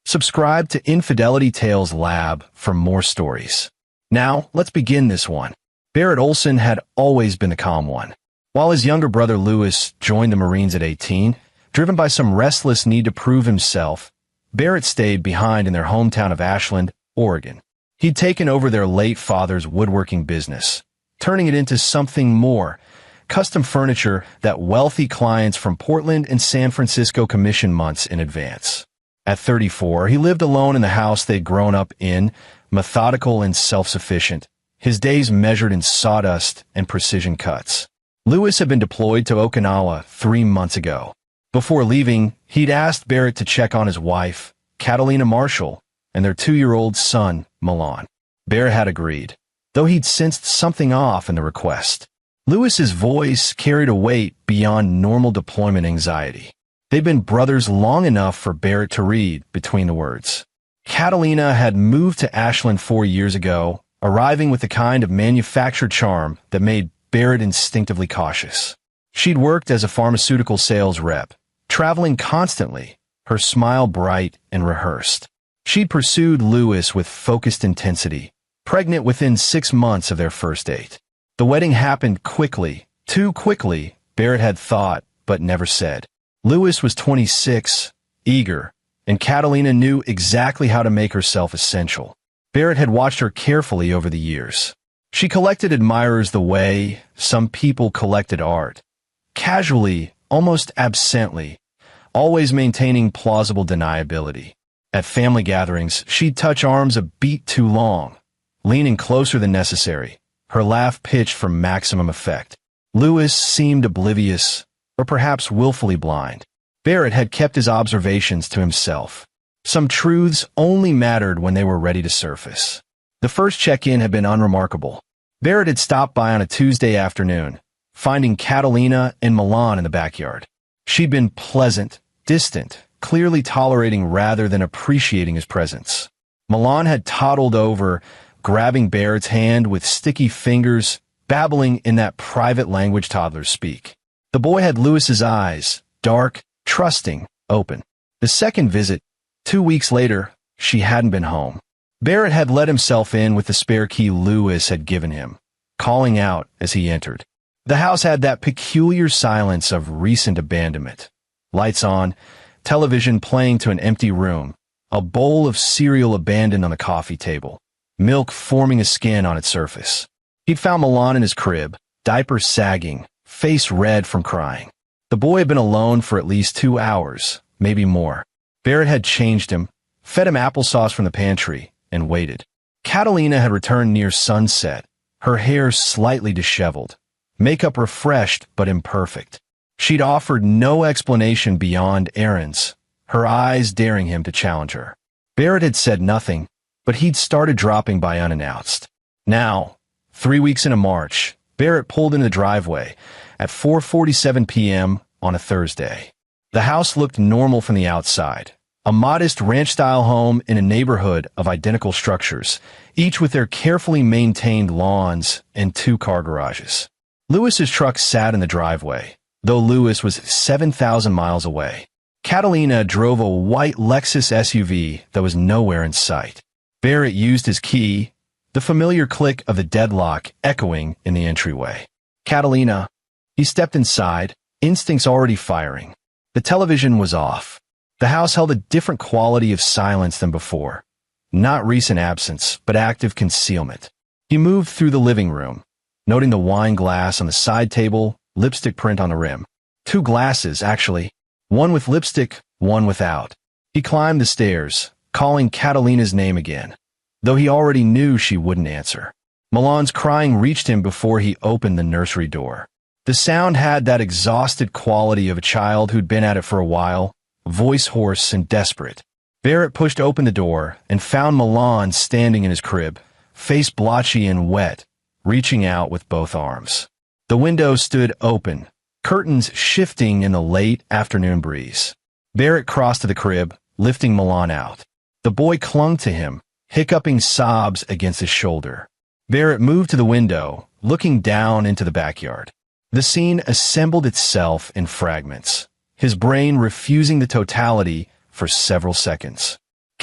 Subscribe to Infidelity Tales Lab for more stories. Now, let's begin this one. Barrett Olson had always been the calm one. While his younger brother Lewis joined the Marines at 18, driven by some restless need to prove himself, Barrett stayed behind in their hometown of Ashland, Oregon. He'd taken over their late father's woodworking business, turning it into something more, custom furniture that wealthy clients from Portland and San Francisco commissioned months in advance. At 34, he lived alone in the house they'd grown up in, methodical and self-sufficient, his days measured in sawdust and precision cuts. Lewis had been deployed to Okinawa 3 months ago. Before leaving, he'd asked Barrett to check on his wife, Catalina Marshall, and their 2-year-old son, Milan. Barrett had agreed, though he'd sensed something off in the request. Lewis's voice carried a weight beyond normal deployment anxiety. They'd been brothers long enough for Barrett to read between the words. Catalina had moved to Ashland 4 years ago, arriving with the kind of manufactured charm that made Barrett instinctively cautious. She'd worked as a pharmaceutical sales rep, traveling constantly, her smile bright and rehearsed. She'd pursued Lewis with focused intensity, pregnant within 6 months of their first date. The wedding happened quickly, too quickly, Barrett had thought, but never said. Lewis was 26, eager, and Catalina knew exactly how to make herself essential. Barrett had watched her carefully over the years. She collected admirers the way some people collected art. Casually, almost absently, always maintaining plausible deniability. At family gatherings, she'd touch arms a beat too long, leaning closer than necessary, her laugh pitched for maximum effect. Lewis seemed oblivious, or perhaps willfully blind. Barrett had kept his observations to himself. Some truths only mattered when they were ready to surface. The first check-in had been unremarkable. Barrett had stopped by on a Tuesday afternoon, finding Catalina and Milan in the backyard. She'd been pleasant, distant, clearly tolerating rather than appreciating his presence. Milan had toddled over, grabbing Barrett's hand with sticky fingers, babbling in that private language toddlers speak. The boy had Lewis's eyes, dark, trusting, open. The second visit, 2 weeks later, she hadn't been home. Barrett had let himself in with the spare key Lewis had given him, calling out as he entered. The house had that peculiar silence of recent abandonment. Lights on, television playing to an empty room, a bowl of cereal abandoned on the coffee table, milk forming a skin on its surface. He'd found Milan in his crib, diaper sagging, face red from crying. The boy had been alone for at least 2 hours, maybe more. Barrett had changed him, fed him applesauce from the pantry, and waited. Catalina had returned near sunset, her hair slightly disheveled, makeup refreshed but imperfect. She'd offered no explanation beyond errands, her eyes daring him to challenge her. Barrett had said nothing, but he'd started dropping by unannounced. Now, 3 weeks into March, Barrett pulled into the driveway at 4:47 p.m. on a Thursday. The house looked normal from the outside, a modest ranch-style home in a neighborhood of identical structures, each with their carefully maintained lawns and 2 car garages. Lewis's truck sat in the driveway, though Lewis was 7,000 miles away. Catalina drove a white Lexus SUV that was nowhere in sight. Barrett used his key, the familiar click of the deadlock echoing in the entryway. Catalina. He stepped inside, instincts already firing. The television was off. The house held a different quality of silence than before. Not recent absence, but active concealment. He moved through the living room, noting the wine glass on the side table, lipstick print on the rim. 2 glasses, actually. One with lipstick, one without. He climbed the stairs, calling Catalina's name again, though he already knew she wouldn't answer. Milan's crying reached him before he opened the nursery door. The sound had that exhausted quality of a child who'd been at it for a while, voice hoarse and desperate. Barrett pushed open the door and found Milan standing in his crib, face blotchy and wet, reaching out with both arms. The window stood open, curtains shifting in the late afternoon breeze. Barrett crossed to the crib, lifting Milan out. The boy clung to him, hiccuping sobs against his shoulder. Barrett moved to the window, looking down into the backyard. The scene assembled itself in fragments, his brain refusing the totality for several seconds.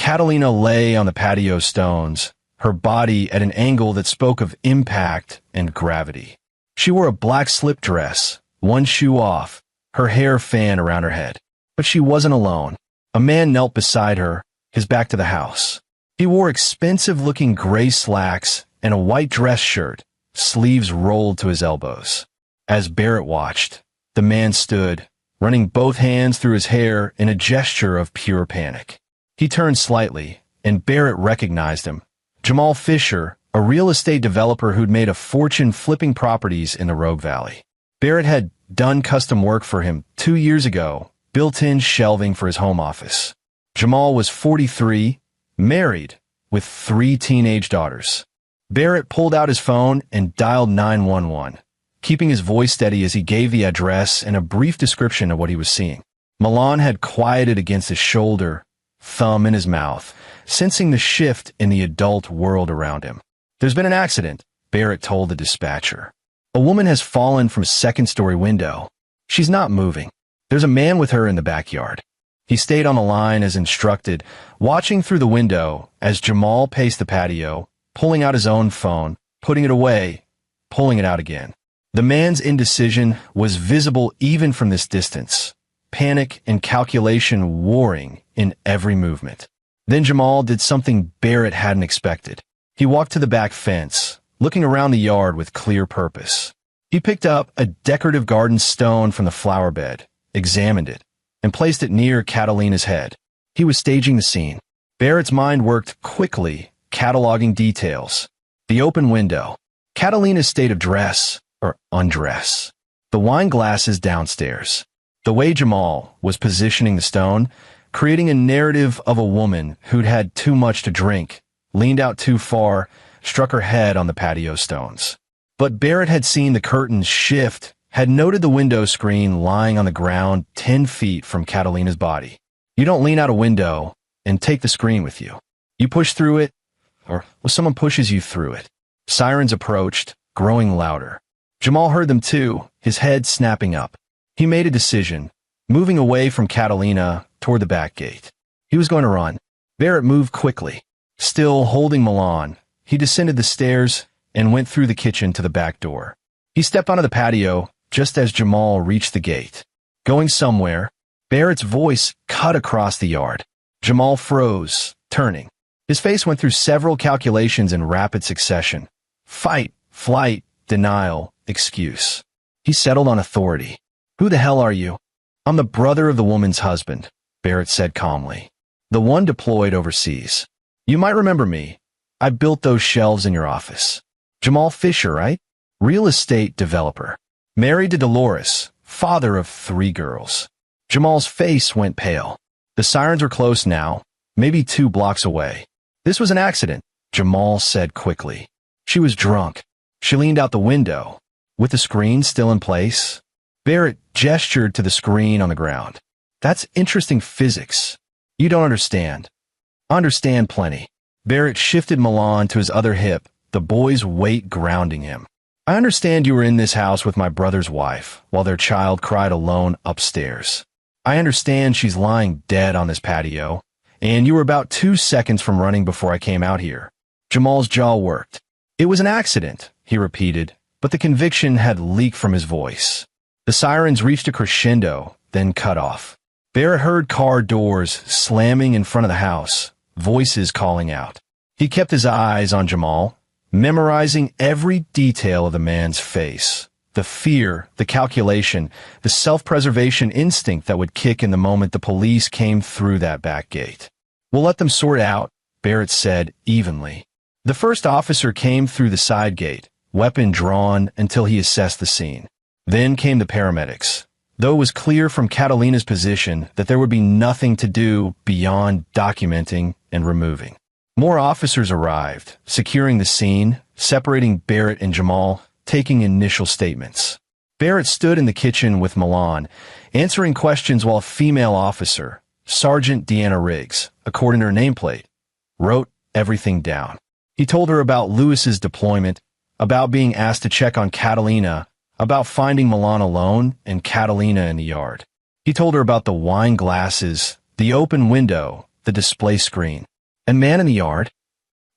Catalina lay on the patio stones, her body at an angle that spoke of impact and gravity. She wore a black slip dress, one shoe off, her hair fan around her head. But she wasn't alone. A man knelt beside her, his back to the house. He wore expensive-looking gray slacks and a white dress shirt, sleeves rolled to his elbows. As Barrett watched, the man stood, running both hands through his hair in a gesture of pure panic. He turned slightly, and Barrett recognized him. Jamal Fisher, a real estate developer who'd made a fortune flipping properties in the Rogue Valley. Barrett had done custom work for him 2 years ago, built-in shelving for his home office. Jamal was 43, married, with 3 teenage daughters. Barrett pulled out his phone and dialed 911, keeping his voice steady as he gave the address and a brief description of what he was seeing. Milan had quieted against his shoulder, thumb in his mouth, sensing the shift in the adult world around him. "There's been an accident," Barrett told the dispatcher. "A woman has fallen from a second-story window. She's not moving. There's a man with her in the backyard." He stayed on the line as instructed, watching through the window as Jamal paced the patio, pulling out his own phone, putting it away, pulling it out again. The man's indecision was visible even from this distance, panic and calculation warring in every movement. Then Jamal did something Barrett hadn't expected. He walked to the back fence, looking around the yard with clear purpose. He picked up a decorative garden stone from the flower bed, examined it, and placed it near Catalina's head. He was staging the scene. Barrett's mind worked quickly, cataloging details. The open window, Catalina's state of dress, or undress, the wine glasses downstairs, the way Jamal was positioning the stone, creating a narrative of a woman who'd had too much to drink, leaned out too far, struck her head on the patio stones. But Barrett had seen the curtains shift, had noted the window screen lying on the ground 10 feet from Catalina's body. You don't lean out a window and take the screen with you. You push through it, or someone pushes you through it. Sirens approached, growing louder. Jamal heard them too, his head snapping up. He made a decision, moving away from Catalina toward the back gate. He was going to run. Barrett moved quickly. Still holding Milan, he descended the stairs and went through the kitchen to the back door. He stepped onto the patio just as Jamal reached the gate. Going somewhere, Barrett's voice cut across the yard. Jamal froze, turning. His face went through several calculations in rapid succession. Fight, flight, denial, excuse. He settled on authority. "Who the hell are you?" "I'm the brother of the woman's husband," Barrett said calmly. "The one deployed overseas. You might remember me. I built those shelves in your office." "Jamal Fisher, right? Real estate developer. Married to Dolores, father of 3 girls." Jamal's face went pale. The sirens were close now, maybe 2 blocks away. "This was an accident," Jamal said quickly. "She was drunk." She leaned out the window, with the screen still in place. Barrett gestured to the screen on the ground. "That's interesting physics. You don't understand." "Understand plenty." Barrett shifted Milan to his other hip, the boy's weight grounding him. "I understand you were in this house with my brother's wife, while their child cried alone upstairs. I understand she's lying dead on this patio, and you were about 2 seconds from running before I came out here." Jamal's jaw worked. "It was an accident," he repeated, but the conviction had leaked from his voice. The sirens reached a crescendo, then cut off. Barrett heard car doors slamming in front of the house, voices calling out. He kept his eyes on Jamal, memorizing every detail of the man's face. The fear, the calculation, the self-preservation instinct that would kick in the moment the police came through that back gate. "We'll let them sort out," Barrett said evenly. The first officer came through the side gate, weapon drawn until he assessed the scene. Then came the paramedics, though it was clear from Catalina's position that there would be nothing to do beyond documenting and removing. More officers arrived, securing the scene, separating Barrett and Jamal, taking initial statements. Barrett stood in the kitchen with Milan, answering questions while a female officer, Sergeant Deanna Riggs, according to her nameplate, wrote everything down. He told her about Lewis's deployment, about being asked to check on Catalina, about finding Milan alone and Catalina in the yard. He told her about the wine glasses, the open window, the display screen. A man in the yard?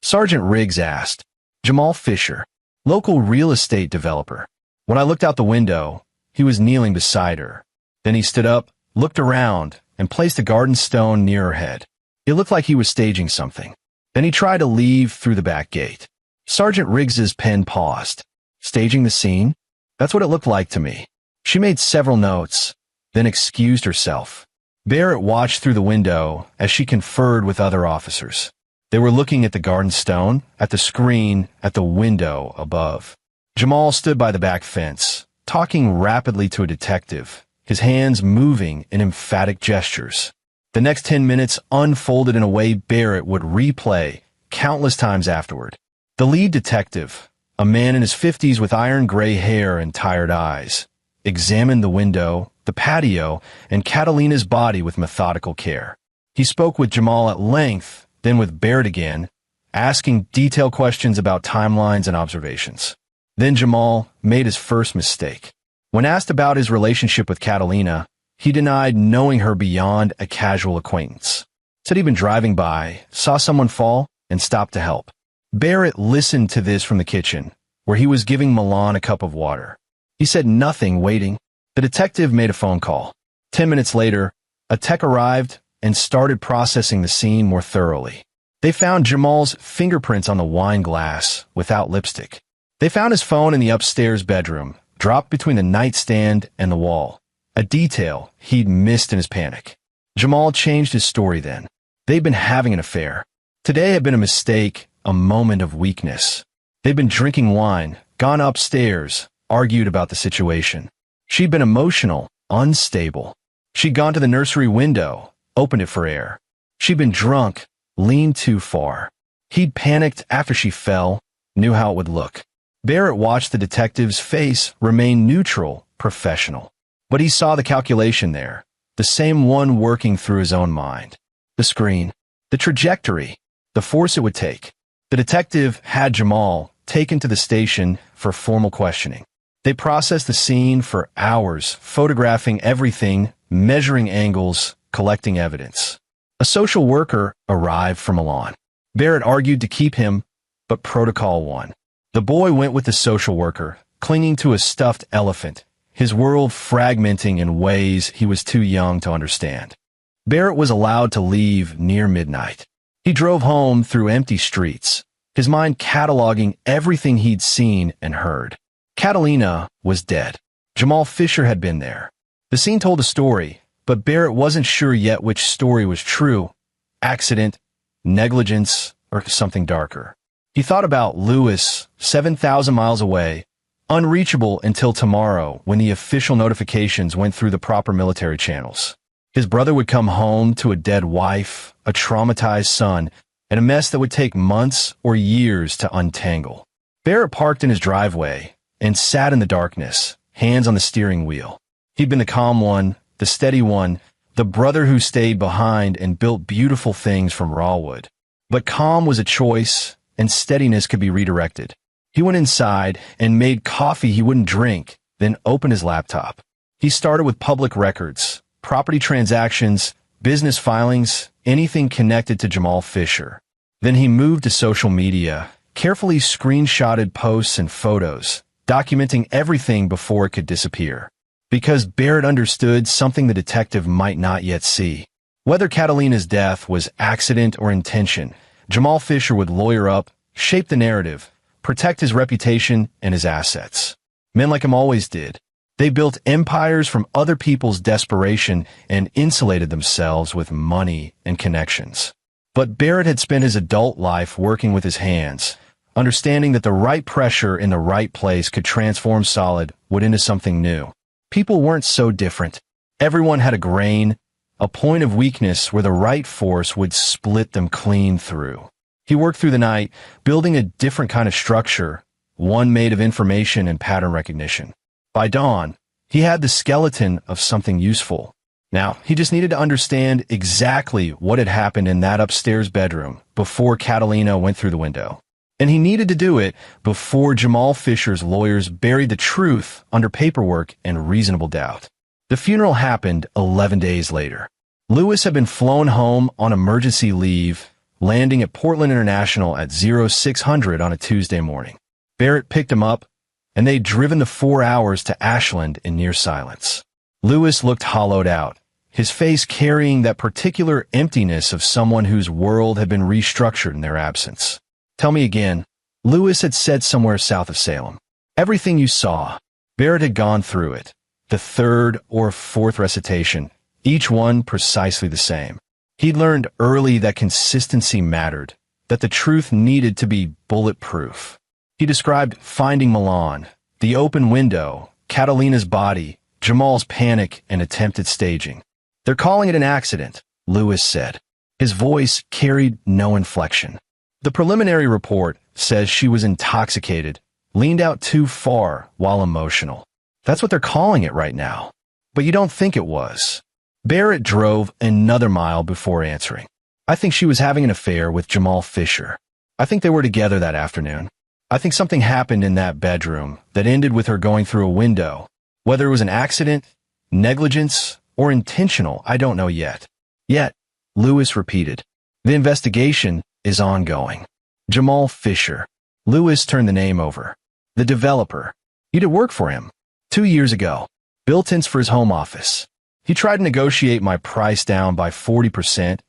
Sergeant Riggs asked. Jamal Fisher, local real estate developer. When I looked out the window, he was kneeling beside her. Then he stood up, looked around, and placed a garden stone near her head. It looked like he was staging something. Then he tried to leave through the back gate. Sergeant Riggs's pen paused. Staging the scene? That's what it looked like to me. She made several notes, then excused herself. Barrett watched through the window as she conferred with other officers. They were looking at the garden stone, at the screen, at the window above. Jamal stood by the back fence, talking rapidly to a detective, his hands moving in emphatic gestures. The next 10 minutes unfolded in a way Barrett would replay countless times afterward. The lead detective, a man in his 50s with iron gray hair and tired eyes, examined the window, the patio, and Catalina's body with methodical care. He spoke with Jamal at length, then with Barrett again, asking detailed questions about timelines and observations. Then Jamal made his first mistake. When asked about his relationship with Catalina, he denied knowing her beyond a casual acquaintance. Said he'd been driving by, saw someone fall, and stopped to help. Barrett listened to this from the kitchen, where he was giving Milan a cup of water. He said nothing, waiting. The detective made a phone call. 10 minutes later, a tech arrived and started processing the scene more thoroughly. They found Jamal's fingerprints on the wine glass without lipstick. They found his phone in the upstairs bedroom, dropped between the nightstand and the wall, a detail he'd missed in his panic. Jamal changed his story then. They'd been having an affair. Today had been a mistake, a moment of weakness. They'd been drinking wine, gone upstairs, argued about the situation. She'd been emotional, unstable. She'd gone to the nursery window, opened it for air. She'd been drunk, leaned too far. He'd panicked after she fell, knew how it would look. Barrett watched the detective's face remain neutral, professional. But he saw the calculation there, the same one working through his own mind. The screen, the trajectory, the force it would take. The detective had Jamal taken to the station for formal questioning. They processed the scene for hours, photographing everything, measuring angles, collecting evidence. A social worker arrived from Milan. Barrett argued to keep him, but protocol won. The boy went with the social worker, clinging to a stuffed elephant, his world fragmenting in ways he was too young to understand. Barrett was allowed to leave near midnight. He drove home through empty streets, his mind cataloging everything he'd seen and heard. Catalina was dead. Jamal Fisher had been there. The scene told a story, but Barrett wasn't sure yet which story was true: accident, negligence, or something darker. He thought about Lewis, 7,000 miles away, unreachable until tomorrow when the official notifications went through the proper military channels. His brother would come home to a dead wife, a traumatized son, and a mess that would take months or years to untangle. Barrett parked in his driveway and sat in the darkness, hands on the steering wheel. He'd been the calm one, the steady one, the brother who stayed behind and built beautiful things from raw wood. But calm was a choice, and steadiness could be redirected. He went inside and made coffee he wouldn't drink, then opened his laptop. He started with public records, property transactions, business filings, anything connected to Jamal Fisher. Then he moved to social media, carefully screenshotted posts and photos, documenting everything before it could disappear. Because Barrett understood something the detective might not yet see. Whether Catalina's death was accident or intention, Jamal Fisher would lawyer up, shape the narrative, protect his reputation and his assets. Men like him always did. They built empires from other people's desperation and insulated themselves with money and connections. But Barrett had spent his adult life working with his hands, understanding that the right pressure in the right place could transform solid wood into something new. People weren't so different. Everyone had a grain, a point of weakness where the right force would split them clean through. He worked through the night, building a different kind of structure, one made of information and pattern recognition. By dawn, he had the skeleton of something useful. Now, he just needed to understand exactly what had happened in that upstairs bedroom before Catalina went through the window. And he needed to do it before Jamal Fisher's lawyers buried the truth under paperwork and reasonable doubt. The funeral happened 11 days later. Lewis had been flown home on emergency leave, landing at Portland International at 0600 on a Tuesday morning. Barrett picked him up, and they'd driven the 4 hours to Ashland in near silence. Lewis looked hollowed out, his face carrying that particular emptiness of someone whose world had been restructured in their absence. "Tell me again," Lewis had said somewhere south of Salem. "Everything you saw." Barrett had gone through it, the third or fourth recitation, each one precisely the same. He'd learned early that consistency mattered, that the truth needed to be bulletproof. He described finding Milan, the open window, Catalina's body, Jamal's panic and attempted staging. "They're calling it an accident," Lewis said. His voice carried no inflection. "The preliminary report says she was intoxicated, leaned out too far while emotional. That's what they're calling it right now. But you don't think it was." Barrett drove another mile before answering. "I think she was having an affair with Jamal Fisher. I think they were together that afternoon. I think something happened in that bedroom that ended with her going through a window. Whether it was an accident, negligence, or intentional, I don't know yet." "Yet," Lewis repeated, "the investigation is ongoing." Jamal Fisher. Lewis turned the name over. "The developer. You did work for him 2 years ago. Built-ins for his home office. He tried to negotiate my price down by 40%,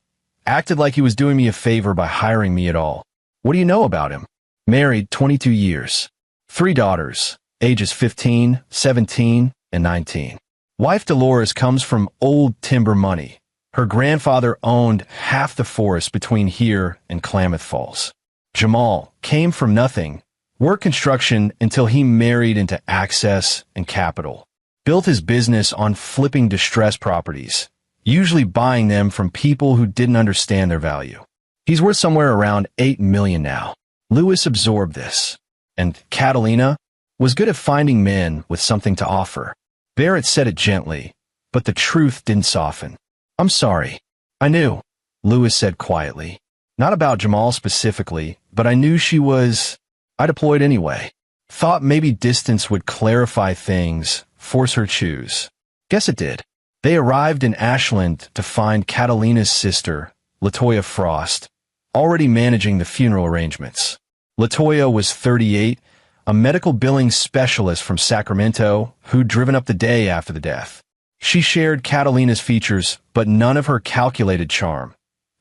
acted like he was doing me a favor by hiring me at all. What do you know about him? Married 22 years. 3 daughters, ages 15, 17, and 19. Wife Dolores comes from old timber money. Her grandfather owned half the forest between here and Klamath Falls. Jamal came from nothing, worked construction until he married into access and capital. Built his business on flipping distressed properties, usually buying them from people who didn't understand their value. He's worth somewhere around $8 million now." Lewis absorbed this. "And Catalina was good at finding men with something to offer." Barrett said it gently, but the truth didn't soften. "I'm sorry. I knew," Lewis said quietly. "Not about Jamal specifically, but I knew she was. I deployed anyway. Thought maybe distance would clarify things, force her choose. Guess it did." They arrived in Ashland to find Catalina's sister, LaToya Frost, already managing the funeral arrangements. LaToya was 38, a medical billing specialist from Sacramento who'd driven up the day after the death. She shared Catalina's features, but none of her calculated charm.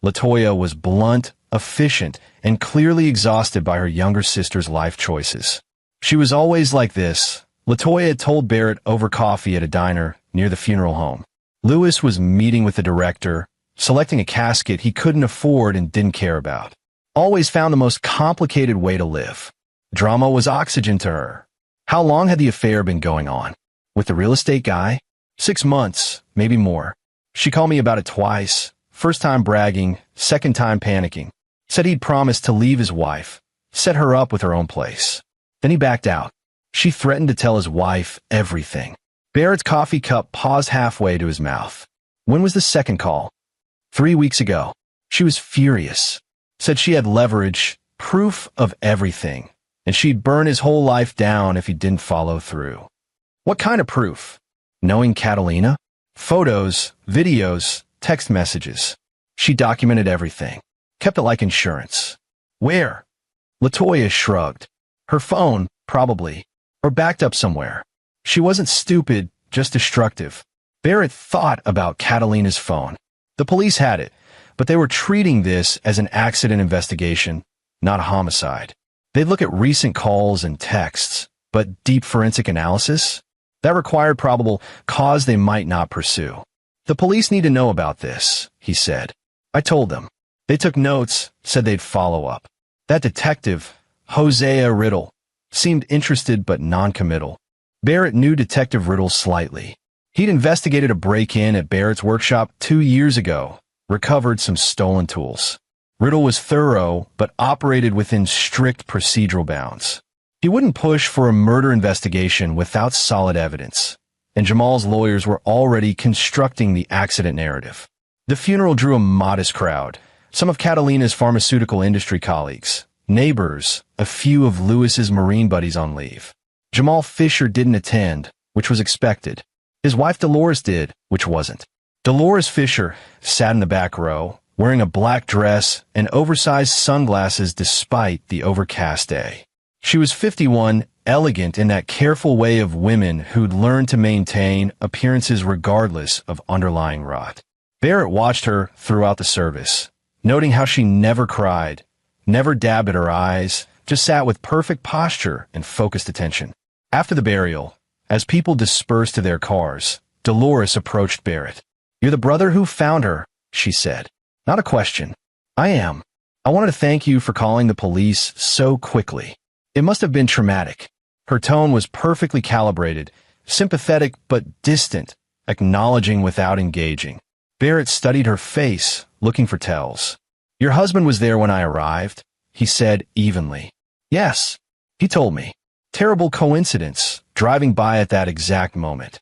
LaToya was blunt, efficient, and clearly exhausted by her younger sister's life choices. "She was always like this," LaToya had told Barrett over coffee at a diner near the funeral home. Lewis was meeting with the director, selecting a casket he couldn't afford and didn't care about. Always found the most complicated way to live. Drama was oxygen to her. How long had the affair been going on? With the real estate guy? 6 months, maybe more. She called me about it twice. First time bragging, second time panicking. Said he'd promised to leave his wife, set her up with her own place. Then he backed out. She threatened to tell his wife everything. Barrett's coffee cup paused halfway to his mouth. "When was the second call?" 3 weeks ago. She was furious. Said she had leverage, proof of everything, and she'd burn his whole life down if he didn't follow through. "What kind of proof?" "Knowing Catalina? Photos, videos, text messages. She documented everything. Kept it like insurance." "Where?" LaToya shrugged. "Her phone, probably. Or backed up somewhere. She wasn't stupid, just destructive." Barrett thought about Catalina's phone. The police had it, but they were treating this as an accident investigation, not a homicide. They'd look at recent calls and texts, but deep forensic analysis? That required probable cause they might not pursue. "The police need to know about this," he said. "I told them. They took notes, said they'd follow up. That detective, Hosea Riddle, seemed interested but non-committal." Barrett knew Detective Riddle slightly. He'd investigated a break-in at Barrett's workshop 2 years ago, recovered some stolen tools. Riddle was thorough, but operated within strict procedural bounds. He wouldn't push for a murder investigation without solid evidence, and Jamal's lawyers were already constructing the accident narrative. The funeral drew a modest crowd, some of Catalina's pharmaceutical industry colleagues, neighbors, a few of Lewis's Marine buddies on leave. Jamal Fisher didn't attend, which was expected. His wife Dolores did, which wasn't. Dolores Fisher sat in the back row, wearing a black dress and oversized sunglasses despite the overcast day. She was 51, elegant in that careful way of women who'd learned to maintain appearances regardless of underlying rot. Barrett watched her throughout the service, noting how she never cried, never dabbed at her eyes, just sat with perfect posture and focused attention. After the burial, as people dispersed to their cars, Dolores approached Barrett. "You're the brother who found her," she said. "Not a question. I am. I wanted to thank you for calling the police so quickly. It must have been traumatic." Her tone was perfectly calibrated, sympathetic but distant, acknowledging without engaging. Barrett studied her face, looking for tells. "Your husband was there when I arrived," he said evenly. "Yes, he told me. Terrible coincidence, driving by at that exact moment."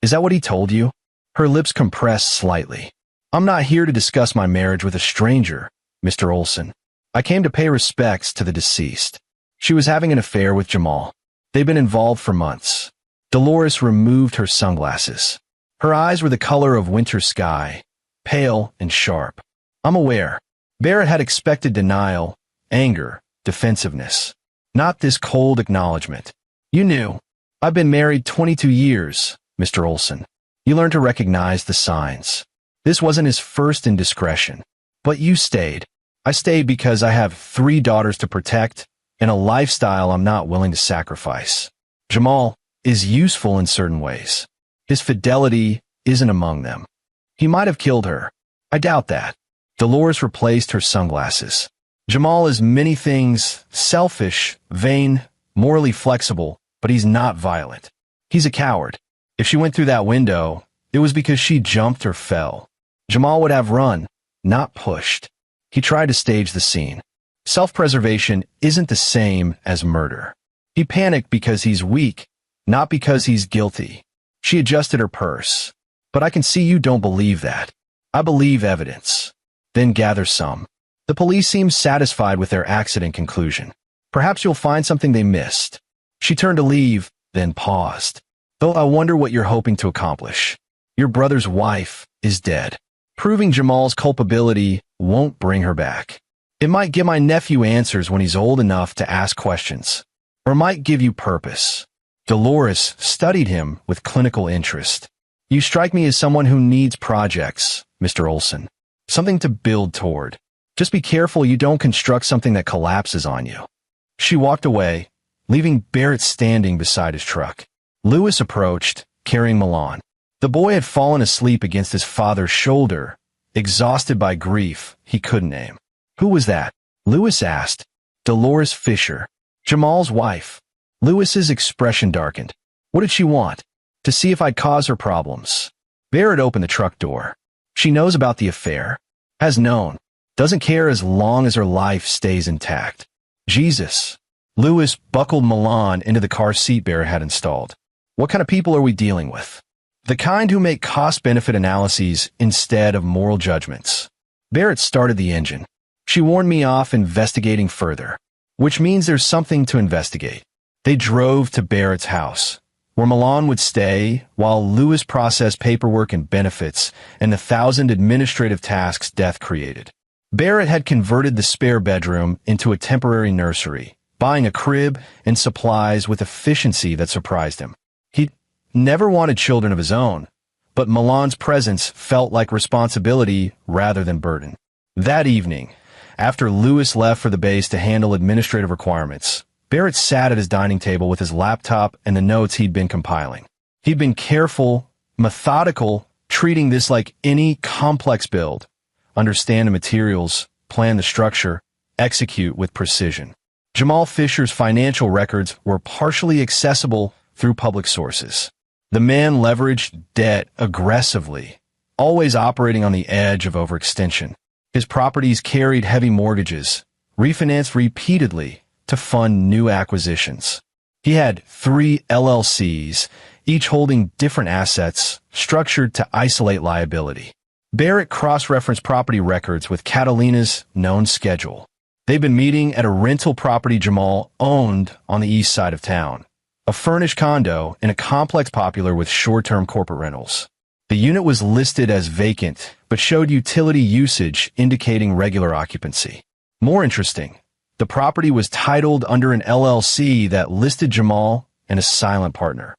"Is that what he told you?" Her lips compressed slightly. "I'm not here to discuss my marriage with a stranger, Mr. Olson. I came to pay respects to the deceased. She was having an affair with Jamal. They've been involved for months." Dolores removed her sunglasses. Her eyes were the color of winter sky, pale and sharp. "I'm aware." Barrett had expected denial, anger, defensiveness. Not this cold acknowledgement. "You knew. I've been married 22 years, Mr. Olson. You learned to recognize the signs. This wasn't his first indiscretion. But you stayed. I stayed because I have 3 daughters to protect and a lifestyle I'm not willing to sacrifice. Jamal is useful in certain ways. His fidelity isn't among them. He might have killed her. I doubt that." Dolores replaced her sunglasses. "Jamal is many things: selfish, vain, morally flexible, but he's not violent. He's a coward. If she went through that window, it was because she jumped or fell. Jamal would have run, not pushed. He tried to stage the scene. Self-preservation isn't the same as murder. He panicked because he's weak, not because he's guilty." She adjusted her purse. "But I can see you don't believe that. I believe evidence." "Then gather some." The police seemed satisfied with their accident conclusion. "Perhaps you'll find something they missed." She turned to leave, then paused. "Though I wonder what you're hoping to accomplish. Your brother's wife is dead. Proving Jamal's culpability won't bring her back. It might give my nephew answers when he's old enough to ask questions. Or might give you purpose." Dolores studied him with clinical interest. "You strike me as someone who needs projects, Mr. Olson. Something to build toward. Just be careful you don't construct something that collapses on you." She walked away, leaving Barrett standing beside his truck. Lewis approached, carrying Milan. The boy had fallen asleep against his father's shoulder, exhausted by grief he couldn't name. "Who was that?" Lewis asked. "Dolores Fisher, Jamal's wife." Lewis's expression darkened. "What did she want?" "To see if I'd cause her problems." Barrett opened the truck door. "She knows about the affair. Has known. Doesn't care as long as her life stays intact." "Jesus." Lewis buckled Milan into the car seat Barrett had installed. "What kind of people are we dealing with?" "The kind who make cost-benefit analyses instead of moral judgments." Barrett started the engine. "She warned me off investigating further." "Which means there's something to investigate." They drove to Barrett's house, where Milan would stay while Lewis processed paperwork and benefits and the 1,000 administrative tasks death created. Barrett had converted the spare bedroom into a temporary nursery, buying a crib and supplies with efficiency that surprised him. He'd never wanted children of his own, but Milan's presence felt like responsibility rather than burden. That evening, after Lewis left for the base to handle administrative requirements, Barrett sat at his dining table with his laptop and the notes he'd been compiling. He'd been careful, methodical, treating this like any complex build. Understand the materials, plan the structure, execute with precision. Jamal Fisher's financial records were partially accessible through public sources. The man leveraged debt aggressively, always operating on the edge of overextension. His properties carried heavy mortgages, refinanced repeatedly to fund new acquisitions. He had 3 LLCs, each holding different assets, structured to isolate liability. Barrett cross-referenced property records with Catalina's known schedule. They'd been meeting at a rental property Jamal owned on the east side of town, a furnished condo in a complex popular with short-term corporate rentals. The unit was listed as vacant, but showed utility usage indicating regular occupancy. More interesting, the property was titled under an LLC that listed Jamal and a silent partner.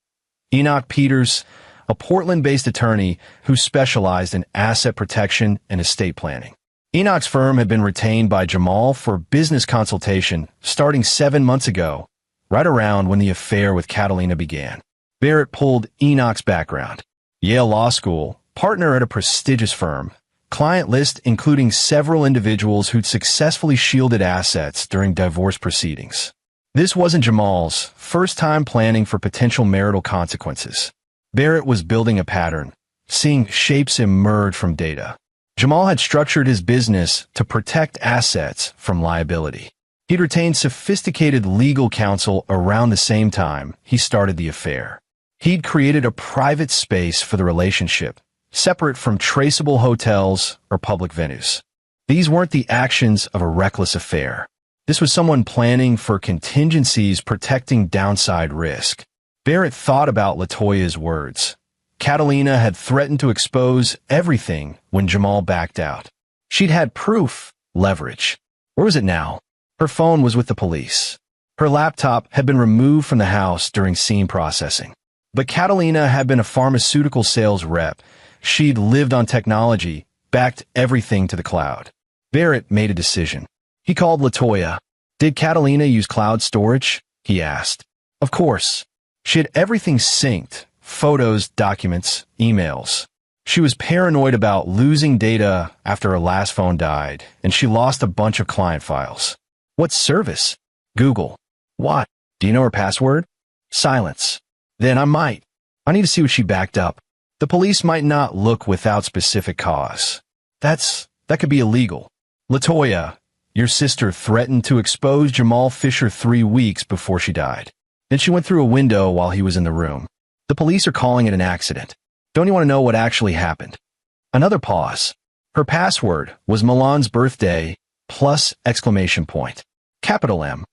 Enoch Peters, a Portland-based attorney who specialized in asset protection and estate planning. Enoch's firm had been retained by Jamal for business consultation starting 7 months ago, right around when the affair with Catalina began. Barrett pulled Enoch's background. Yale Law School, partner at a prestigious firm, client list including several individuals who'd successfully shielded assets during divorce proceedings. This wasn't Jamal's first time planning for potential marital consequences. Barrett was building a pattern, seeing shapes emerge from data. Jamal had structured his business to protect assets from liability. He'd retained sophisticated legal counsel around the same time he started the affair. He'd created a private space for the relationship, separate from traceable hotels or public venues. These weren't the actions of a reckless affair. This was someone planning for contingencies, protecting downside risk. Barrett thought about LaToya's words. Catalina had threatened to expose everything when Jamal backed out. She'd had proof, leverage. Where was it now? Her phone was with the police. Her laptop had been removed from the house during scene processing. But Catalina had been a pharmaceutical sales rep. She'd lived on technology, backed everything to the cloud. Barrett made a decision. He called LaToya. Did Catalina use cloud storage? He asked. Of course. She had everything synced, photos, documents, emails. She was paranoid about losing data after her last phone died, and she lost a bunch of client files. What service? Google. What? Do you know her password? Silence. Then I might. I need to see what she backed up. The police might not look without specific cause. That could be illegal. LaToya, your sister threatened to expose Jamal Fisher 3 weeks before she died. Then she went through a window while he was in the room. The police are calling it an accident. Don't you want to know what actually happened? Another pause. Her password was Milan's birthday plus exclamation point. Capital M.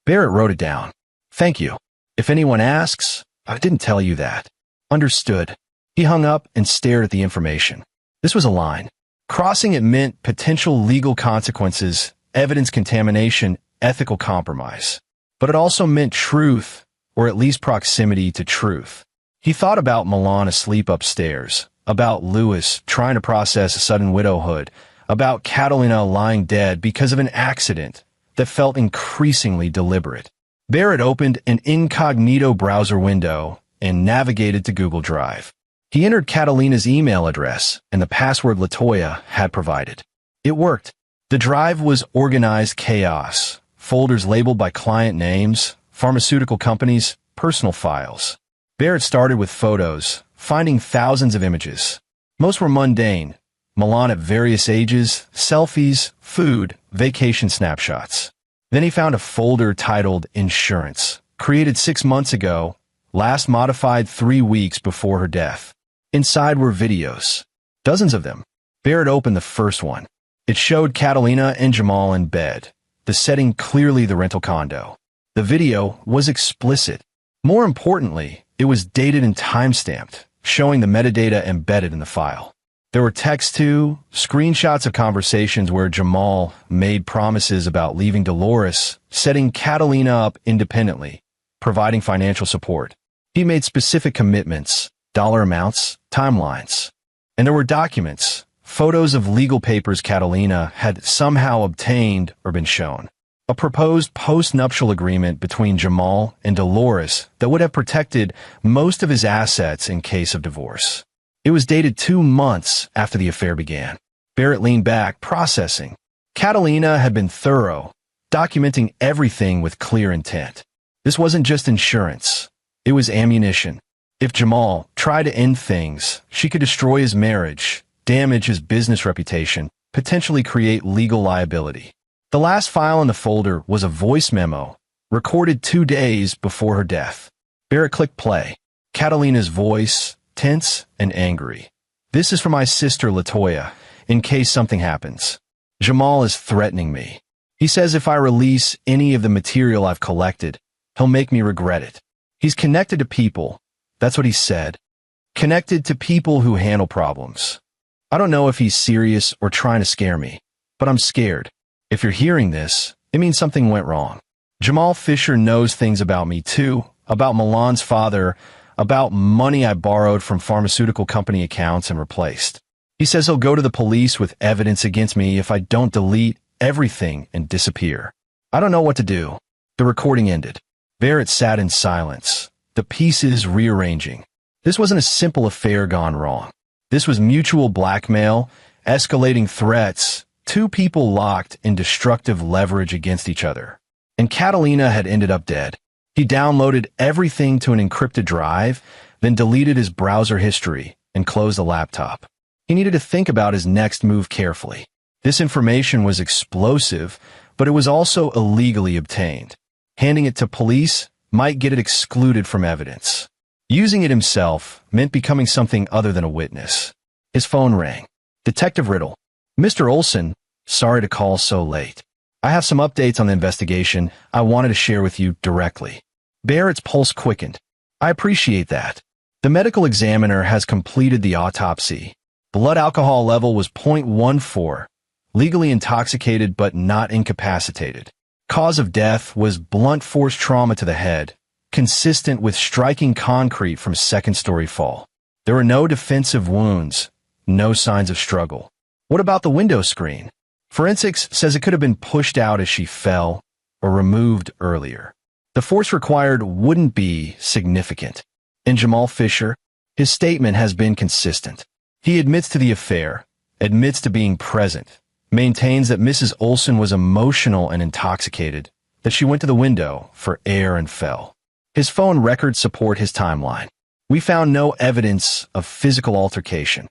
Barrett wrote it down. Thank you. If anyone asks, I didn't tell you that. Understood. He hung up and stared at the information. This was a line. Crossing it meant potential legal consequences, evidence contamination, ethical compromise. But it also meant truth, or at least proximity to truth. He thought about Milan asleep upstairs, about Lewis trying to process a sudden widowhood, about Catalina lying dead because of an accident that felt increasingly deliberate. Barrett opened an incognito browser window and navigated to Google Drive. He entered Catalina's email address and the password LaToya had provided. It worked. The drive was organized chaos, folders labeled by client names, pharmaceutical companies, personal files. Barrett started with photos, finding thousands of images. Most were mundane. Milan at various ages, selfies, food, vacation snapshots. Then he found a folder titled Insurance, created 6 months ago, last modified 3 weeks before her death. Inside were videos, dozens of them. Barrett opened the first one. It showed Catalina and Jamal in bed, the setting clearly the rental condo. The video was explicit. More importantly, it was dated and time-stamped, showing the metadata embedded in the file. There were texts too, screenshots of conversations where Jamal made promises about leaving Dolores, setting Catalina up independently, providing financial support. He made specific commitments, dollar amounts, timelines. And there were documents, photos of legal papers Catalina had somehow obtained or been shown. A proposed post-nuptial agreement between Jamal and Dolores that would have protected most of his assets in case of divorce. It was dated 2 months after the affair began. Barrett leaned back, processing. Catalina had been thorough, documenting everything with clear intent. This wasn't just insurance. It was ammunition. If Jamal tried to end things, she could destroy his marriage, damage his business reputation, potentially create legal liability. The last file in the folder was a voice memo, recorded 2 days before her death. Barrett clicked play. Catalina's voice, tense and angry. This is for my sister LaToya, in case something happens. Jamal is threatening me. He says if I release any of the material I've collected, he'll make me regret it. He's connected to people. That's what he said. connected to people who handle problems. I don't know if he's serious or trying to scare me, but I'm scared. If you're hearing this, it means something went wrong. Jamal Fisher knows things about me too, about Milan's father, about money I borrowed from pharmaceutical company accounts and replaced. He says he'll go to the police with evidence against me if I don't delete everything and disappear. I don't know what to do. The recording ended. Barrett sat in silence, the pieces rearranging. This wasn't a simple affair gone wrong. This was mutual blackmail, escalating threats, two people locked in destructive leverage against each other. And Catalina had ended up dead. He downloaded everything to an encrypted drive, then deleted his browser history and closed the laptop. He needed to think about his next move carefully. This information was explosive, but it was also illegally obtained. Handing it to police might get it excluded from evidence. Using it himself meant becoming something other than a witness. His phone rang. Detective Riddle. Mr. Olson, sorry to call so late. I have some updates on the investigation I wanted to share with you directly. Barrett's pulse quickened. I appreciate that. The medical examiner has completed the autopsy. Blood alcohol level was 0.14, legally intoxicated but not incapacitated. Cause of death was blunt force trauma to the head, consistent with striking concrete from second-story fall. There were no defensive wounds, no signs of struggle. What about the window screen? Forensics says it could have been pushed out as she fell or removed earlier. The force required wouldn't be significant. In Jamal Fisher, his statement has been consistent. He admits to the affair, admits to being present, maintains that Mrs. Olson was emotional and intoxicated, that she went to the window for air and fell. His phone records support his timeline. We found no evidence of physical altercation.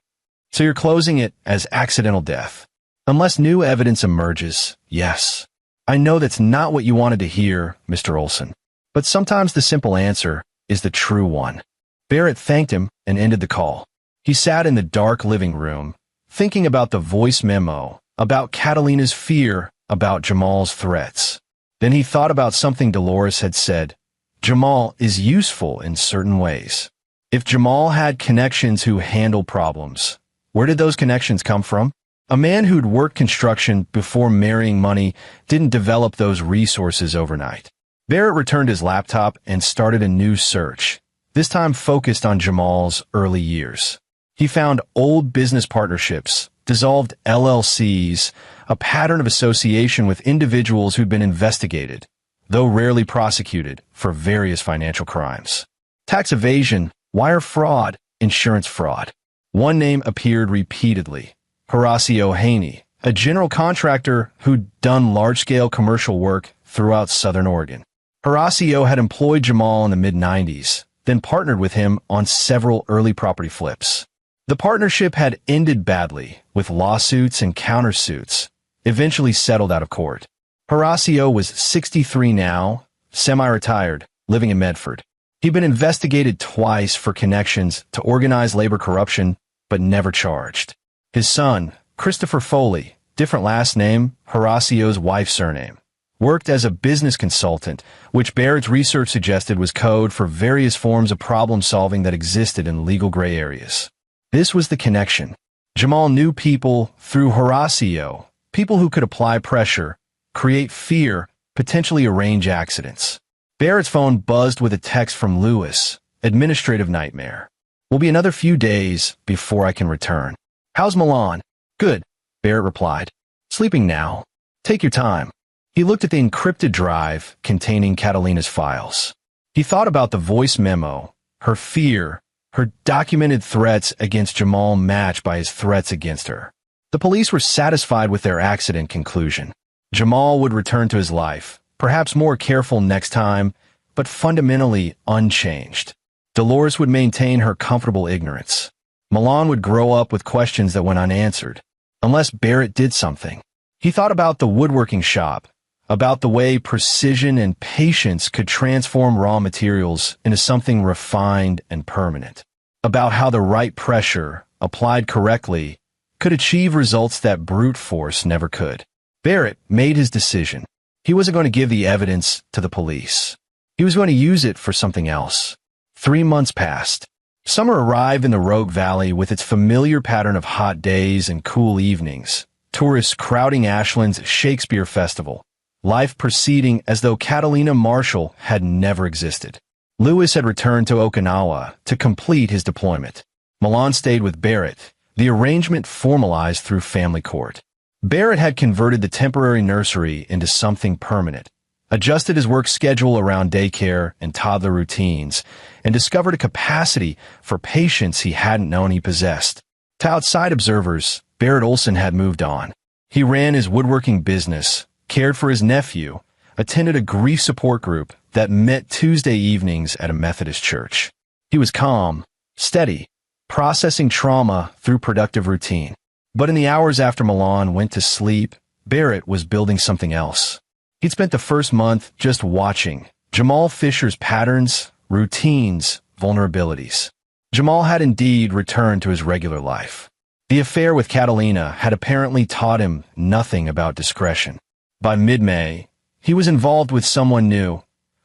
So you're closing it as accidental death. Unless new evidence emerges, yes. I know that's not what you wanted to hear, Mr. Olson. But sometimes the simple answer is the true one. Barrett thanked him and ended the call. He sat in the dark living room, thinking about the voice memo, about Catalina's fear, about Jamal's threats. Then he thought about something Dolores had said. Jamal is useful in certain ways. If Jamal had connections who handle problems, where did those connections come from? A man who'd worked construction before marrying money didn't develop those resources overnight. Barrett returned his laptop and started a new search, this time focused on Jamal's early years. He found old business partnerships, dissolved LLCs, a pattern of association with individuals who'd been investigated, though rarely prosecuted, for various financial crimes. Tax evasion, wire fraud, insurance fraud. One name appeared repeatedly. Horacio Haney, a general contractor who'd done large-scale commercial work throughout Southern Oregon. Horacio had employed Jamal in the mid-90s, then partnered with him on several early property flips. The partnership had ended badly, with lawsuits and countersuits, eventually settled out of court. Horacio was 63 now, semi-retired, living in Medford. He'd been investigated twice for connections to organized labor corruption, but never charged. His son, Christopher Foley, different last name, Horacio's wife's surname, worked as a business consultant, which Barrett's research suggested was code for various forms of problem-solving that existed in legal gray areas. This was the connection. Jamal knew people through Horacio, people who could apply pressure, create fear, potentially arrange accidents. Barrett's phone buzzed with a text from Lewis, administrative nightmare. Will be another few days before I can return. How's Milan? Good, Barrett replied. Sleeping now. Take your time. He looked at the encrypted drive containing Catalina's files. He thought about the voice memo, her fear, her documented threats against Jamal matched by his threats against her. The police were satisfied with their accident conclusion. Jamal would return to his life, perhaps more careful next time, but fundamentally unchanged. Dolores would maintain her comfortable ignorance. Milan would grow up with questions that went unanswered, unless Barrett did something. He thought about the woodworking shop, about the way precision and patience could transform raw materials into something refined and permanent, about how the right pressure, applied correctly, could achieve results that brute force never could. Barrett made his decision. He wasn't going to give the evidence to the police. He was going to use it for something else. 3 months passed. Summer arrived in the Rogue Valley with its familiar pattern of hot days and cool evenings, tourists crowding Ashland's Shakespeare Festival, life proceeding as though Catalina Marshall had never existed. Lewis had returned to Okinawa to complete his deployment. Milan stayed with Barrett, the arrangement formalized through family court. Barrett had converted the temporary nursery into something permanent, adjusted his work schedule around daycare and toddler routines, and discovered a capacity for patience he hadn't known he possessed. To outside observers, Barrett Olson had moved on. He ran his woodworking business, cared for his nephew, attended a grief support group that met Tuesday evenings at a Methodist church. He was calm, steady, processing trauma through productive routine. But in the hours after Milan went to sleep, Barrett was building something else. He'd spent the first month just watching Jamal Fisher's patterns, routines, vulnerabilities. Jamal had indeed returned to his regular life. The affair with Catalina had apparently taught him nothing about discretion. By mid-May, he was involved with someone new.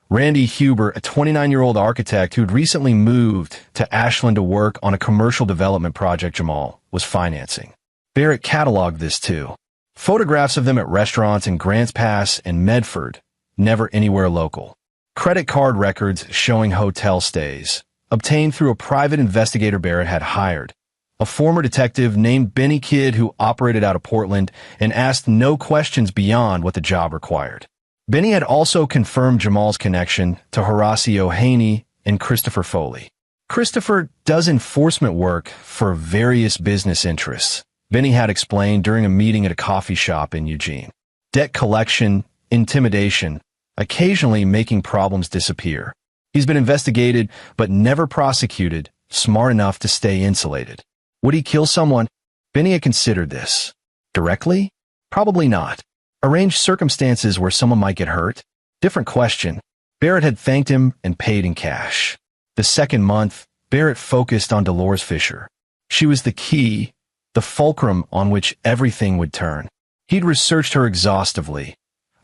Randy Huber, a 29-year-old architect who'd recently moved to Ashland to work on a commercial development project Jamal was financing. Barrett cataloged this too. Photographs of them at restaurants in Grants Pass and Medford, never anywhere local. Credit card records showing hotel stays, obtained through a private investigator Barrett had hired. A former detective named Benny Kidd who operated out of Portland and asked no questions beyond what the job required. Benny had also confirmed Jamal's connection to Horacio Haney and Christopher Foley. Christopher does enforcement work for various business interests, Benny had explained during a meeting at a coffee shop in Eugene. Debt collection, intimidation, occasionally making problems disappear. He's been investigated but never prosecuted, smart enough to stay insulated. Would he kill someone? Benny had considered this. Directly? Probably not. Arranged circumstances where someone might get hurt? Different question. Barrett had thanked him and paid in cash. The second month, Barrett focused on Dolores Fisher. She was the key, the fulcrum on which everything would turn. He'd researched her exhaustively,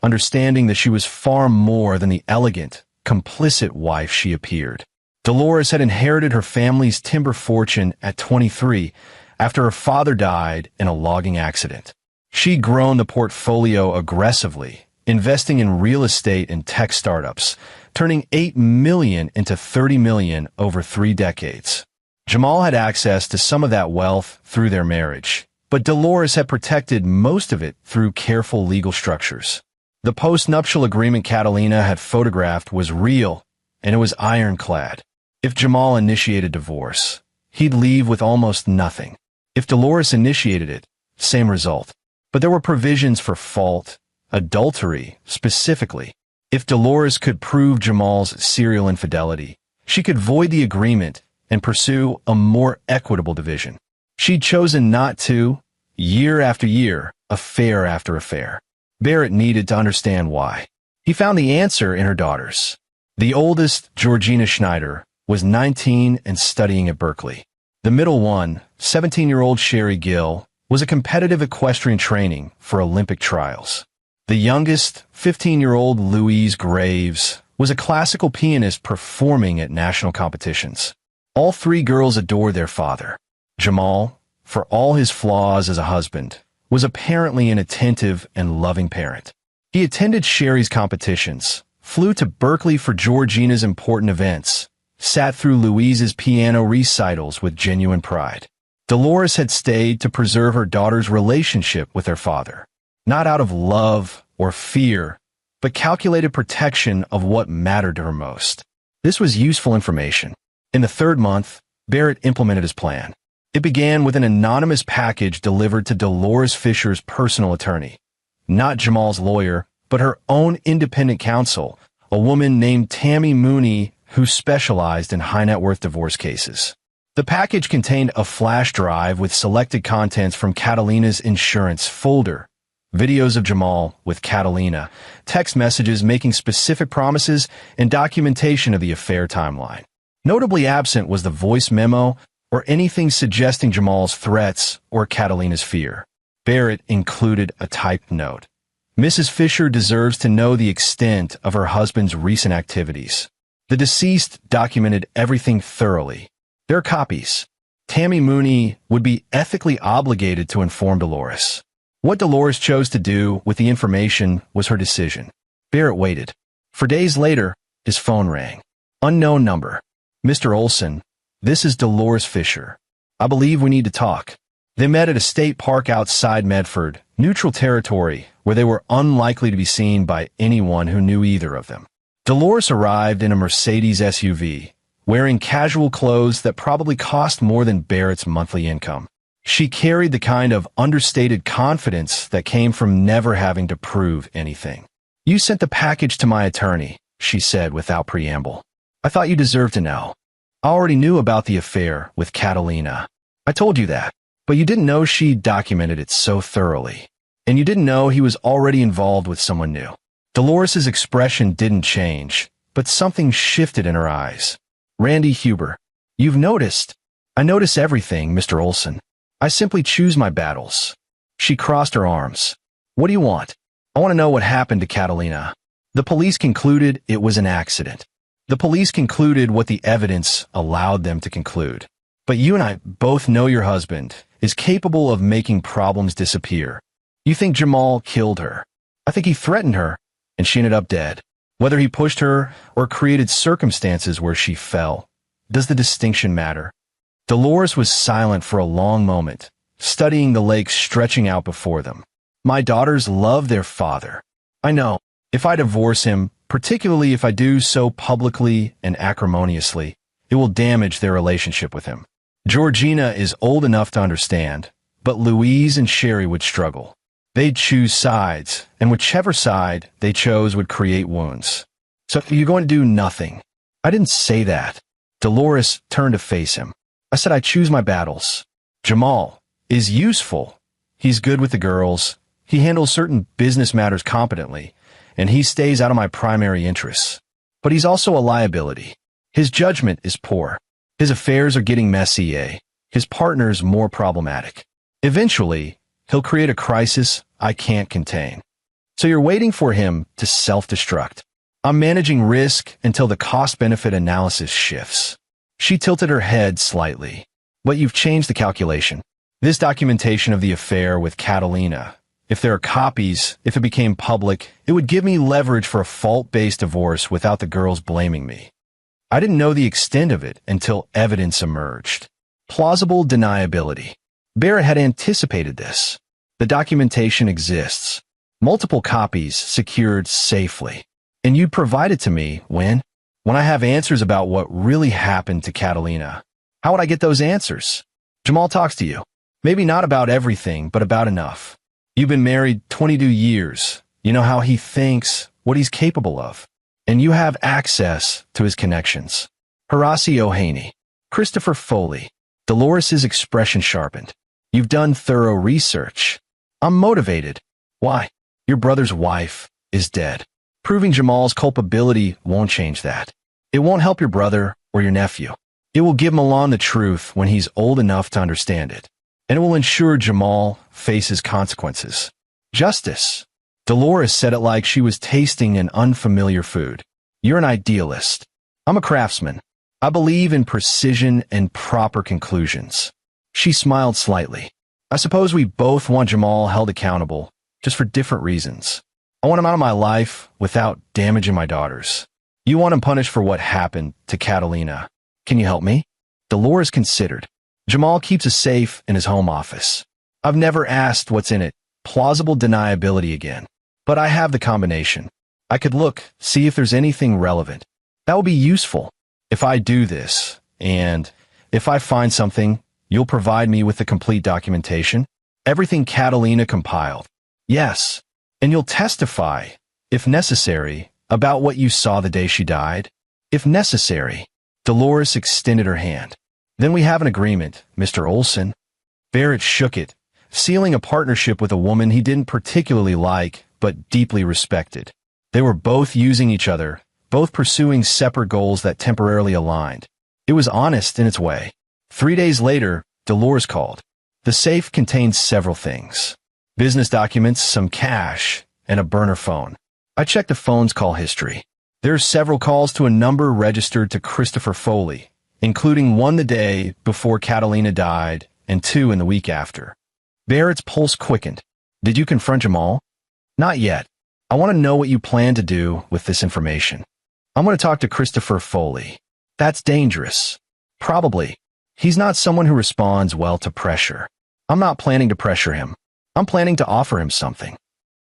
understanding that she was far more than the elegant, complicit wife she appeared. Dolores had inherited her family's timber fortune at 23 after her father died in a logging accident. She'd grown the portfolio aggressively, investing in real estate and tech startups, turning $8 million into $30 million over 3 decades. Jamal had access to some of that wealth through their marriage, but Dolores had protected most of it through careful legal structures. The post-nuptial agreement Catalina had photographed was real, and it was ironclad. If Jamal initiated divorce, he'd leave with almost nothing. If Dolores initiated it, same result. But there were provisions for fault, adultery specifically. If Dolores could prove Jamal's serial infidelity, she could void the agreement and pursue a more equitable division. She'd chosen not to, year after year, affair after affair. Barrett needed to understand why. He found the answer in her daughters. The oldest, Georgina Schneider, was 19 and studying at Berkeley. The middle one, 17-year-old Sherry Gill, was a competitive equestrian training for Olympic trials. The youngest, 15-year-old Louise Graves, was a classical pianist performing at national competitions. All 3 girls adored their father. Jamal, for all his flaws as a husband, was apparently an attentive and loving parent. He attended Sherry's competitions, flew to Berkeley for Georgina's important events, sat through Louise's piano recitals with genuine pride. Dolores had stayed to preserve her daughter's relationship with their father, not out of love or fear, but calculated protection of what mattered to her most. This was useful information. In the 3rd month, Barrett implemented his plan. It began with an anonymous package delivered to Dolores Fisher's personal attorney, not Jamal's lawyer, but her own independent counsel, a woman named Tammy Mooney who specialized in high-net-worth divorce cases. The package contained a flash drive with selected contents from Catalina's insurance folder, videos of Jamal with Catalina, text messages making specific promises, and documentation of the affair timeline. Notably absent was the voice memo or anything suggesting Jamal's threats or Catalina's fear. Barrett included a typed note. Mrs. Fisher deserves to know the extent of her husband's recent activities. The deceased documented everything thoroughly. They're copies. Tammy Mooney would be ethically obligated to inform Dolores. What Dolores chose to do with the information was her decision. Barrett waited. For days later, his phone rang. Unknown number. Mr. Olson, this is Dolores Fisher. I believe we need to talk. They met at a state park outside Medford, neutral territory, where they were unlikely to be seen by anyone who knew either of them. Dolores arrived in a Mercedes SUV, wearing casual clothes that probably cost more than Barrett's monthly income. She carried the kind of understated confidence that came from never having to prove anything. You sent the package to my attorney, she said without preamble. I thought you deserved to know. I already knew about the affair with Catalina. I told you that. But you didn't know she documented it so thoroughly. And you didn't know he was already involved with someone new. Dolores's expression didn't change, but something shifted in her eyes. Randy Huber, you've noticed. I notice everything, Mr. Olson. I simply choose my battles. She crossed her arms. What do you want? I want to know what happened to Catalina. The police concluded it was an accident. The police concluded what the evidence allowed them to conclude. But you and I both know your husband is capable of making problems disappear. You think Jamal killed her. I think he threatened her, and she ended up dead. Whether he pushed her or created circumstances where she fell, does the distinction matter? Dolores was silent for a long moment, studying the lake stretching out before them. My daughters love their father. I know, if I divorce him, particularly if I do so publicly and acrimoniously, it will damage their relationship with him. Georgina is old enough to understand, but Louise and Sherry would struggle. They'd choose sides, and whichever side they chose would create wounds. So you're going to do nothing. I didn't say that. Dolores turned to face him. I said I choose my battles. Jamal is useful. He's good with the girls. He handles certain business matters competently, and he stays out of my primary interests. But he's also a liability. His judgment is poor. His affairs are getting messy, his partner's more problematic. Eventually, he'll create a crisis I can't contain. So you're waiting for him to self-destruct. I'm managing risk until the cost-benefit analysis shifts. She tilted her head slightly. But you've changed the calculation. This documentation of the affair with Catalina, if there are copies, if it became public, it would give me leverage for a fault-based divorce without the girls blaming me. I didn't know the extent of it until evidence emerged. Plausible deniability. Barrett had anticipated this. The documentation exists. Multiple copies secured safely. And you'd provide it to me when I have answers about what really happened to Catalina. How would I get those answers? Jamal talks to you. Maybe not about everything, but about enough. You've been married 22 years. You know how he thinks, what he's capable of. And you have access to his connections. Horacio Haney, Christopher Foley. Dolores's expression sharpened. You've done thorough research. I'm motivated. Why? Your brother's wife is dead. Proving Jamal's culpability won't change that. It won't help your brother or your nephew. It will give Milan the truth when he's old enough to understand it. And it will ensure Jamal faces consequences. Justice. Dolores said it like she was tasting an unfamiliar food. You're an idealist. I'm a craftsman. I believe in precision and proper conclusions. She smiled slightly. I suppose we both want Jamal held accountable, just for different reasons. I want him out of my life without damaging my daughters. You want him punished for what happened to Catalina. Can you help me? Dolores considered. Jamal keeps a safe in his home office. I've never asked what's in it. Plausible deniability again. But I have the combination. I could look, see if there's anything relevant. That will be useful. If I do this, and if I find something, you'll provide me with the complete documentation? Everything Catalina compiled. Yes. And you'll testify, if necessary, about what you saw the day she died? If necessary. Dolores extended her hand. Then we have an agreement, Mr. Olson. Barrett shook it, sealing a partnership with a woman he didn't particularly like, but deeply respected. They were both using each other, both pursuing separate goals that temporarily aligned. It was honest in its way. 3 days later, Dolores called. The safe contained several things. Business documents, some cash, and a burner phone. I checked the phone's call history. There are several calls to a number registered to Christopher Foley, including one the day before Catalina died and two in the week after. Barrett's pulse quickened. Did you confront Jamal? Not yet. I want to know what you plan to do with this information. I'm going to talk to Christopher Foley. That's dangerous. Probably. He's not someone who responds well to pressure. I'm not planning to pressure him. I'm planning to offer him something.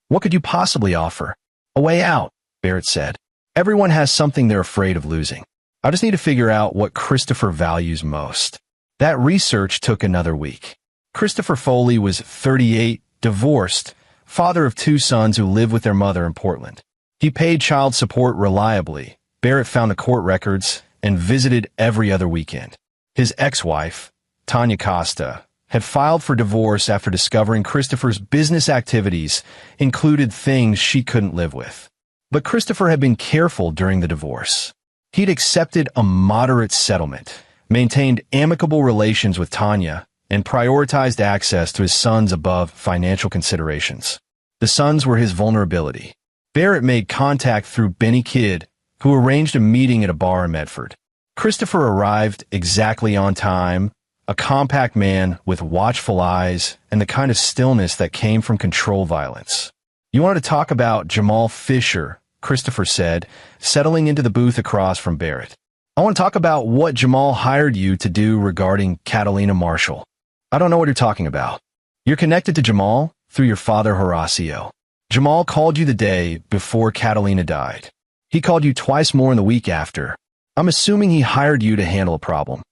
What could you possibly offer? A way out, Barrett said. Everyone has something they're afraid of losing. I just need to figure out what Christopher values most. That research took another week. Christopher Foley was 38, divorced, father of two sons who live with their mother in Portland. He paid child support reliably. Barrett found the court records and visited every other weekend. His ex-wife, Tanya Costa, had filed for divorce after discovering Christopher's business activities included things she couldn't live with. But Christopher had been careful during the divorce. He'd accepted a moderate settlement, maintained amicable relations with Tanya, and prioritized access to his sons above financial considerations. The sons were his vulnerability. Barrett made contact through Benny Kidd, who arranged a meeting at a bar in Medford. Christopher arrived exactly on time, a compact man with watchful eyes and the kind of stillness that came from control violence. You wanted to talk about Jamal Fisher, Christopher said, settling into the booth across from Barrett. I want to talk about what Jamal hired you to do regarding Catalina Marshall. I don't know what you're talking about. You're connected to Jamal through your father Horacio. Jamal called you the day before Catalina died. He called you twice more in the week after. I'm assuming he hired you to handle a problem.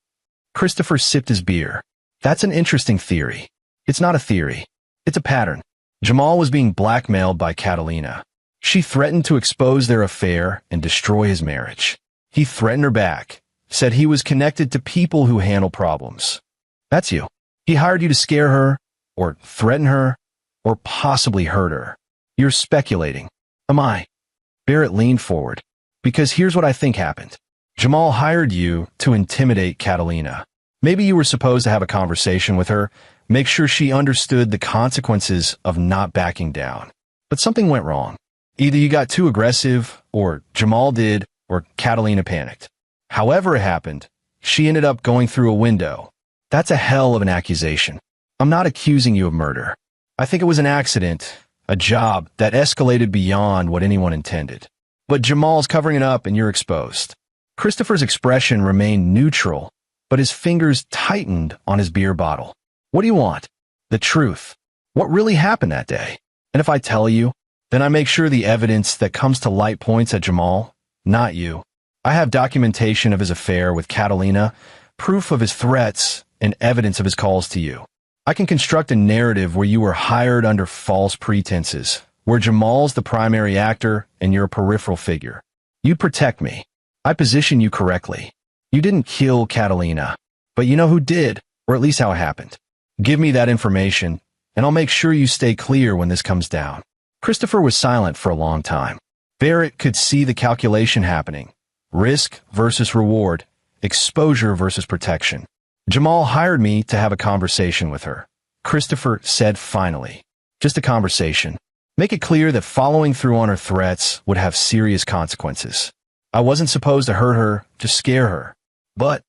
Christopher sipped his beer. That's an interesting theory. It's not a theory. It's a pattern. Jamal was being blackmailed by Catalina. She threatened to expose their affair and destroy his marriage. He threatened her back, said he was connected to people who handle problems. That's you. He hired you to scare her, or threaten her, or possibly hurt her. You're speculating. Am I? Barrett leaned forward. Because here's what I think happened. Jamal hired you to intimidate Catalina. Maybe you were supposed to have a conversation with her, make sure she understood the consequences of not backing down. But something went wrong. Either you got too aggressive, or Jamal did, or Catalina panicked. However it happened, she ended up going through a window. That's a hell of an accusation. I'm not accusing you of murder. I think it was an accident, a job that escalated beyond what anyone intended. But Jamal's covering it up and you're exposed. Christopher's expression remained neutral, but his fingers tightened on his beer bottle. What do you want? The truth. What really happened that day? And if I tell you, then I make sure the evidence that comes to light points at Jamal, not you. I have documentation of his affair with Catalina, proof of his threats, and evidence of his calls to you. I can construct a narrative where you were hired under false pretenses, where Jamal's the primary actor and you're a peripheral figure. You protect me. I position you correctly. You didn't kill Catalina, but you know who did, or at least how it happened. Give me that information, and I'll make sure you stay clear when this comes down. Christopher was silent for a long time. Barrett could see the calculation happening. Risk versus reward, exposure versus protection. Jamal hired me to have a conversation with her. Christopher said finally. Just a conversation. Make it clear that following through on her threats would have serious consequences. I wasn't supposed to hurt her, just scare her. But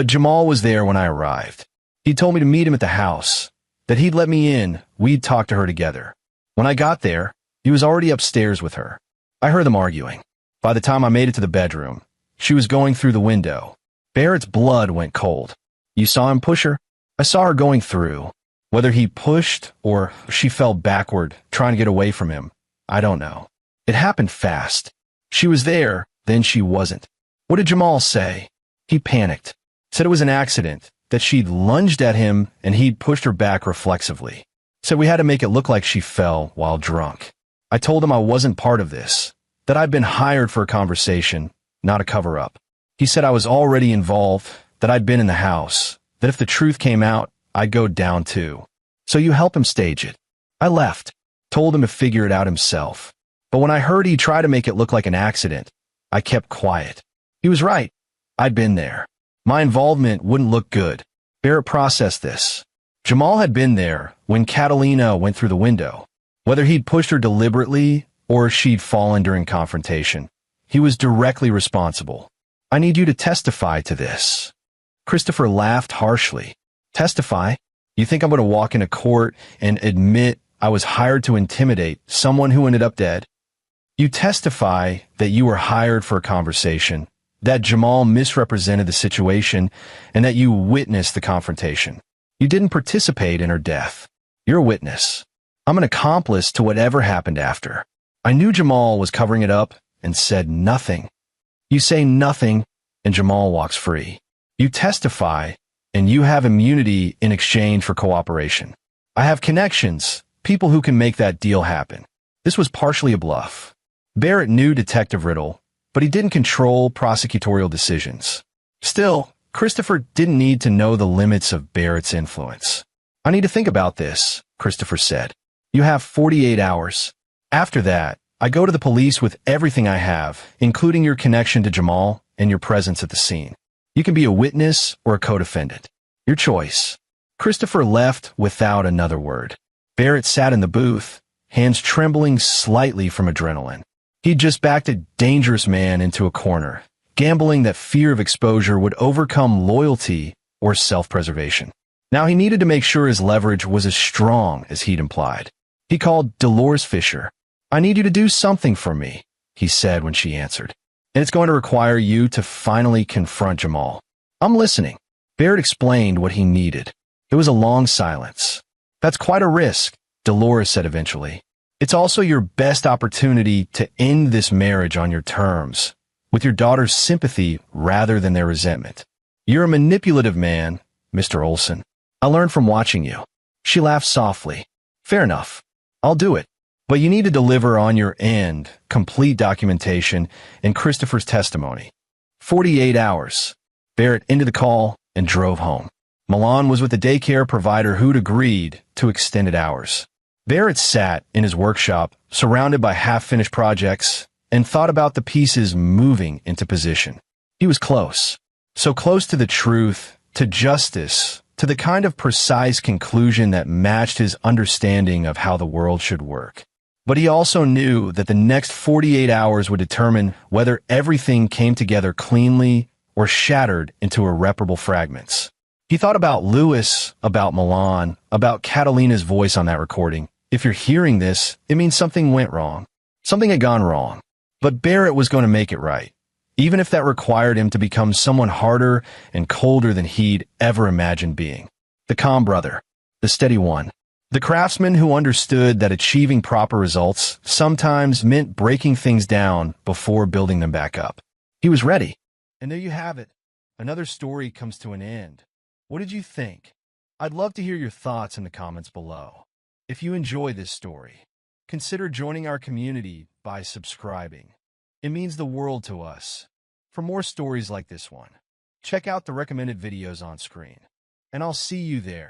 Jamal was there when I arrived. He told me to meet him at the house, that he'd let me in, we'd talk to her together. When I got there, he was already upstairs with her. I heard them arguing. By the time I made it to the bedroom, she was going through the window. Barrett's blood went cold. You saw him push her? I saw her going through. Whether he pushed or she fell backward, trying to get away from him, I don't know. It happened fast. She was there, then she wasn't. What did Jamal say? He panicked. Said it was an accident, that she'd lunged at him and he'd pushed her back reflexively. Said we had to make it look like she fell while drunk. I told him I wasn't part of this, that I'd been hired for a conversation, not a cover-up. He said I was already involved, that I'd been in the house, that if the truth came out, I'd go down too. So you help him stage it. I left, told him to figure it out himself. But when I heard he tried to make it look like an accident, I kept quiet. He was right. I'd been there. My involvement wouldn't look good. Barrett processed this. Jamal had been there when Catalina went through the window. Whether he'd pushed her deliberately or she'd fallen during confrontation, he was directly responsible. I need you to testify to this. Christopher laughed harshly. Testify? You think I'm going to walk into court and admit I was hired to intimidate someone who ended up dead? You testify that you were hired for a conversation, that Jamal misrepresented the situation, and that you witnessed the confrontation. You didn't participate in her death. You're a witness. I'm an accomplice to whatever happened after. I knew Jamal was covering it up and said nothing. You say nothing, and Jamal walks free. You testify, and you have immunity in exchange for cooperation. I have connections, people who can make that deal happen. This was partially a bluff. Barrett knew Detective Riddle, but he didn't control prosecutorial decisions. Still, Christopher didn't need to know the limits of Barrett's influence. I need to think about this, Christopher said. You have 48 hours. After that, I go to the police with everything I have, including your connection to Jamal and your presence at the scene. You can be a witness or a co-defendant. Your choice. Christopher left without another word. Barrett sat in the booth, hands trembling slightly from adrenaline. He'd just backed a dangerous man into a corner, gambling that fear of exposure would overcome loyalty or self-preservation. Now he needed to make sure his leverage was as strong as he'd implied. He called Dolores Fisher. I need you to do something for me, he said when she answered. And it's going to require you to finally confront Jamal. I'm listening. Barrett explained what he needed. It was a long silence. That's quite a risk, Dolores said eventually. It's also your best opportunity to end this marriage on your terms, with your daughter's sympathy rather than their resentment. You're a manipulative man, Mr. Olson. I learned from watching you. She laughed softly. Fair enough. I'll do it. But you need to deliver on your end, complete documentation, and Christopher's testimony. 48 hours. Barrett ended the call and drove home. Milan was with the daycare provider who'd agreed to extended hours. Barrett sat in his workshop, surrounded by half-finished projects, and thought about the pieces moving into position. He was close. So close to the truth, to justice, to the kind of precise conclusion that matched his understanding of how the world should work. But he also knew that the next 48 hours would determine whether everything came together cleanly or shattered into irreparable fragments. He thought about Lewis, about Milan, about Catalina's voice on that recording. If you're hearing this, it means something went wrong. Something had gone wrong. But Barrett was going to make it right, even if that required him to become someone harder and colder than he'd ever imagined being. The calm brother, the steady one, the craftsman who understood that achieving proper results sometimes meant breaking things down before building them back up. He was ready. And there you have it. Another story comes to an end. What did you think? I'd love to hear your thoughts in the comments below. If you enjoy this story, consider joining our community by subscribing. It means the world to us. For more stories like this one, check out the recommended videos on screen, and I'll see you there.